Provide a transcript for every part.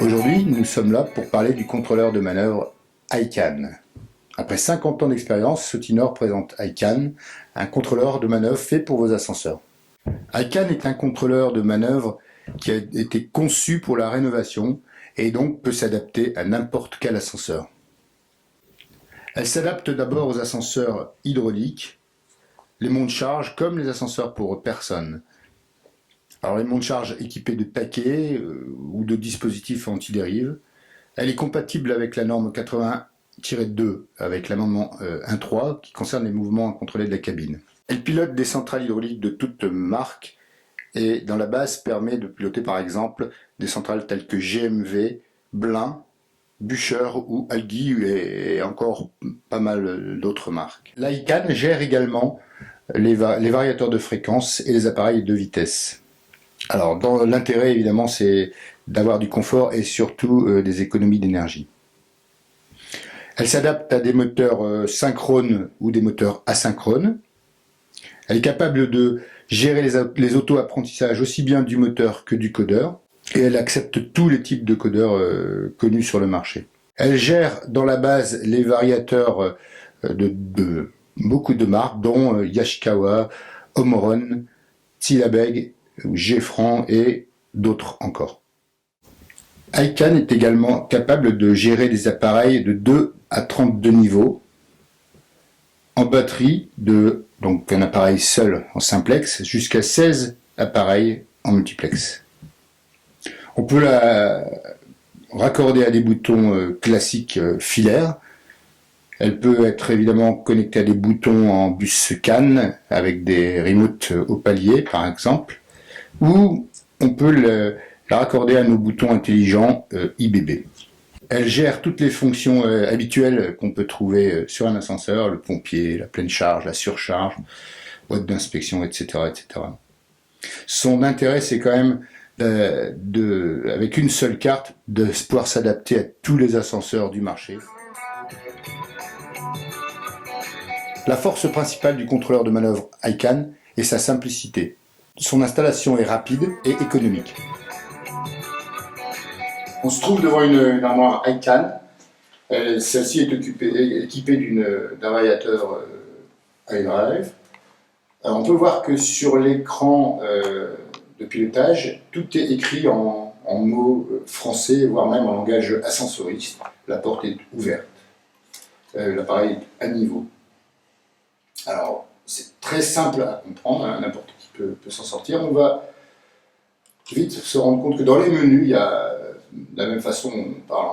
Aujourd'hui, nous sommes là pour parler du contrôleur de manœuvre ICANN. Après 50 ans d'expérience, Sotinor présente ICANN, un contrôleur de manœuvre fait pour vos ascenseurs. ICANN est un contrôleur de manœuvre qui a été conçu pour la rénovation et donc peut s'adapter à n'importe quel ascenseur. Elle s'adapte d'abord aux ascenseurs hydrauliques, les monts de charge comme les ascenseurs pour personnes. Alors les monts de charge équipés de taquets ou de dispositifs anti-dérive. Elle est compatible avec la norme 81-2 avec l'amendement 1.3 qui concerne les mouvements incontrôlés de la cabine. Elle pilote des centrales hydrauliques de toutes marques et dans la base permet de piloter par exemple des centrales telles que GMV, Blin, Bûcher ou Algi et encore pas mal d'autres marques. L'ICANN gère également les variateurs de fréquence et les appareils de vitesse. Alors, l'intérêt évidemment c'est d'avoir du confort et surtout des économies d'énergie. Elle s'adapte à des moteurs synchrones ou des moteurs asynchrones. Elle est capable de gérer les auto-apprentissages aussi bien du moteur que du codeur. Et elle accepte tous les types de codeurs connus sur le marché. Elle gère dans la base les variateurs de beaucoup de marques, dont Yaskawa, Omron, Tsilabeg, Gefran et d'autres encore. ICANN est également capable de gérer des appareils de 2 à 32 niveaux en batterie donc un appareil seul en simplex jusqu'à 16 appareils en multiplex. On peut la raccorder à des boutons classiques filaires. Elle peut être évidemment connectée à des boutons en bus CAN avec des remotes au palier par exemple, ou on peut la raccorder à nos boutons intelligents IBB. Elle gère toutes les fonctions habituelles qu'on peut trouver sur un ascenseur, le pompier, la pleine charge, la surcharge, boîte d'inspection, etc., etc. Son intérêt, c'est quand même avec une seule carte, de pouvoir s'adapter à tous les ascenseurs du marché. La force principale du contrôleur de manœuvre ICANN est sa simplicité. Son installation est rapide et économique. On se trouve devant une armoire ICANN. Celle-ci est équipée d'un variateur iDrive. On peut voir que sur l'écran de pilotage, tout est écrit en mots français, voire même en langage ascensoriste. La porte est ouverte. L'appareil est à niveau. Alors, c'est très simple à comprendre, hein, n'importe qui peut s'en sortir. On va vite se rendre compte que dans les menus, il y a, de la même façon, on parle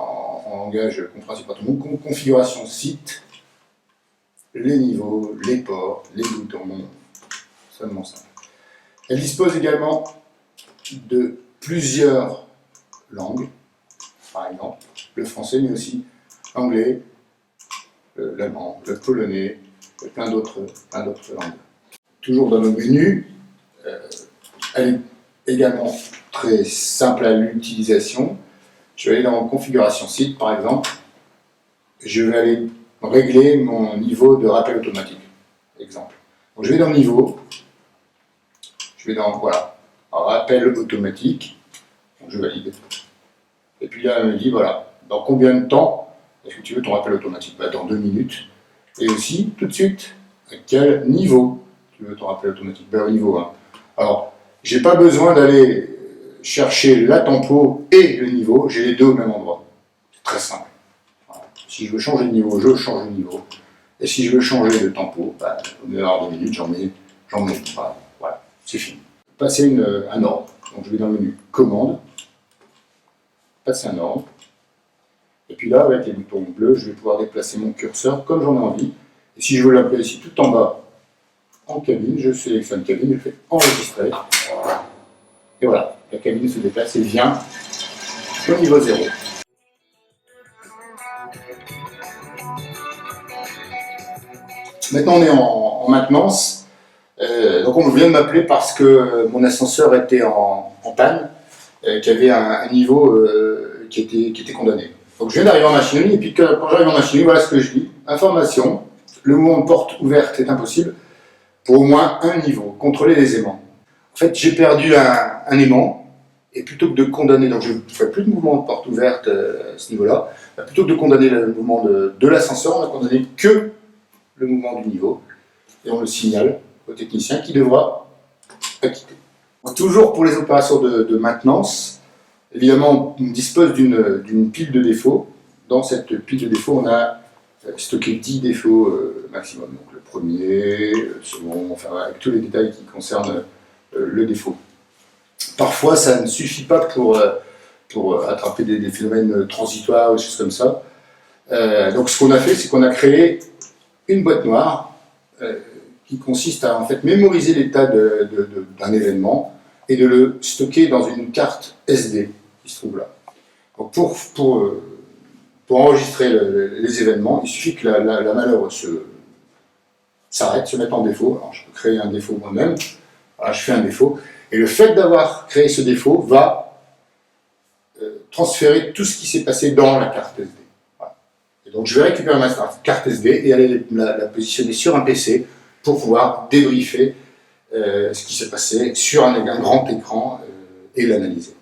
en langage compréhensible par tout le monde, configuration site, les niveaux, les ports, les boutons, seulement simple. Elle dispose également de plusieurs langues, par exemple le français, mais aussi l'anglais, l'allemand, le polonais, et plein d'autres langues. Toujours dans nos menus, elle est également très simple à l'utilisation. Je vais aller dans configuration site par exemple, je vais aller régler mon niveau de rappel automatique, exemple. Donc je vais dans niveau, je vais dans voilà, rappel automatique, donc je valide. Et puis là elle me dit voilà, dans combien de temps est-ce que tu veux ton rappel automatique? Bah, dans 2 minutes. Et aussi, tout de suite, à quel niveau tu veux ton rappel automatique? Ben, au niveau 1. Alors, j'ai pas besoin d'aller chercher la tempo et le niveau, j'ai les deux au même endroit. C'est très simple. Voilà. Si je veux changer de niveau, je change de niveau. Et si je veux changer de tempo, ben, au lieu d'avoir 2 minutes, j'en mets. Voilà, c'est fini. Passer un ordre. Donc je vais dans le menu commande, passer un ordre. Et puis là, avec les boutons bleus, je vais pouvoir déplacer mon curseur comme j'en ai envie. Et si je veux l'appeler ici tout en bas, en cabine, je sélectionne cabine, je fais enregistrer. Et voilà, la cabine se déplace et vient au niveau 0. Maintenant, on est en maintenance. Donc on vient de m'appeler parce que mon ascenseur était en panne, qui avait un niveau qui était condamné. Donc je viens d'arriver en machinerie, et puis quand j'arrive en machinerie, voilà ce que je dis. Information, le mouvement de porte ouverte est impossible. pour au moins un niveau, contrôler les aimants. En fait, j'ai perdu un aimant, et plutôt que de condamner, donc je ne ferai plus de mouvement de porte ouverte à ce niveau-là, plutôt que de condamner le mouvement de l'ascenseur, on a condamné que le mouvement du niveau, et on le signale au technicien qui devra acquitter. Toujours pour les opérations de maintenance, évidemment, on dispose d'une pile de défauts. Dans cette pile de défauts, on a stocké 10 défauts maximum. Donc le premier, le second, enfin avec tous les détails qui concernent le défaut. Parfois, ça ne suffit pas pour attraper des phénomènes transitoires, des choses comme ça. Donc ce qu'on a fait, c'est qu'on a créé une boîte noire qui consiste à en fait mémoriser l'état d'un événement et de le stocker dans une carte SD qui se trouve là. Donc pour enregistrer les événements, il suffit que la manœuvre s'arrête, se mette en défaut. Alors je peux créer un défaut moi-même. Voilà, je fais un défaut. Et le fait d'avoir créé ce défaut va transférer tout ce qui s'est passé dans la carte SD. Voilà. Et donc je vais récupérer ma carte SD et aller la positionner sur un PC pour pouvoir débriefer ce qui s'est passé sur un grand écran et l'analyser.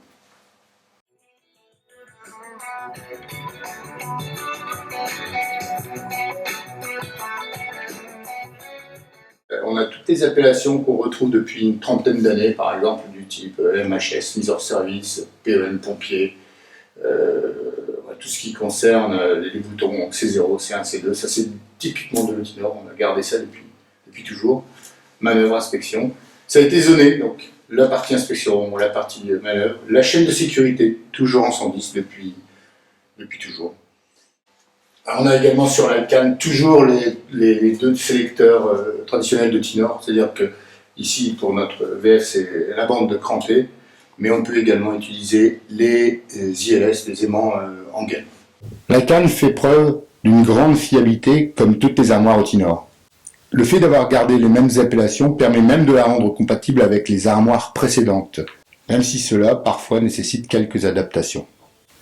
On a toutes les appellations qu'on retrouve depuis une trentaine d'années, par exemple du type MHS, mise hors service, PEN, pompier, tout ce qui concerne les boutons C0, C1, C2, ça c'est typiquement de l'Eutinor, on a gardé ça depuis toujours. Manœuvre, inspection. Ça a été zoné, donc la partie inspection, la partie manœuvre, la chaîne de sécurité, toujours en 110 depuis toujours. Alors on a également sur l'Alcan toujours les deux sélecteurs traditionnels d'Eutinor, c'est-à-dire que ici pour notre VF c'est la bande de crampé, mais on peut également utiliser les ILS, les aimants en gaine. L'Alcan fait preuve d'une grande fiabilité comme toutes les armoires Eutinor. Le fait d'avoir gardé les mêmes appellations permet même de la rendre compatible avec les armoires précédentes, même si cela parfois nécessite quelques adaptations.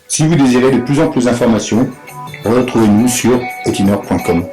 Si vous désirez de plus amples informations, retrouvez-nous sur eutinor.com.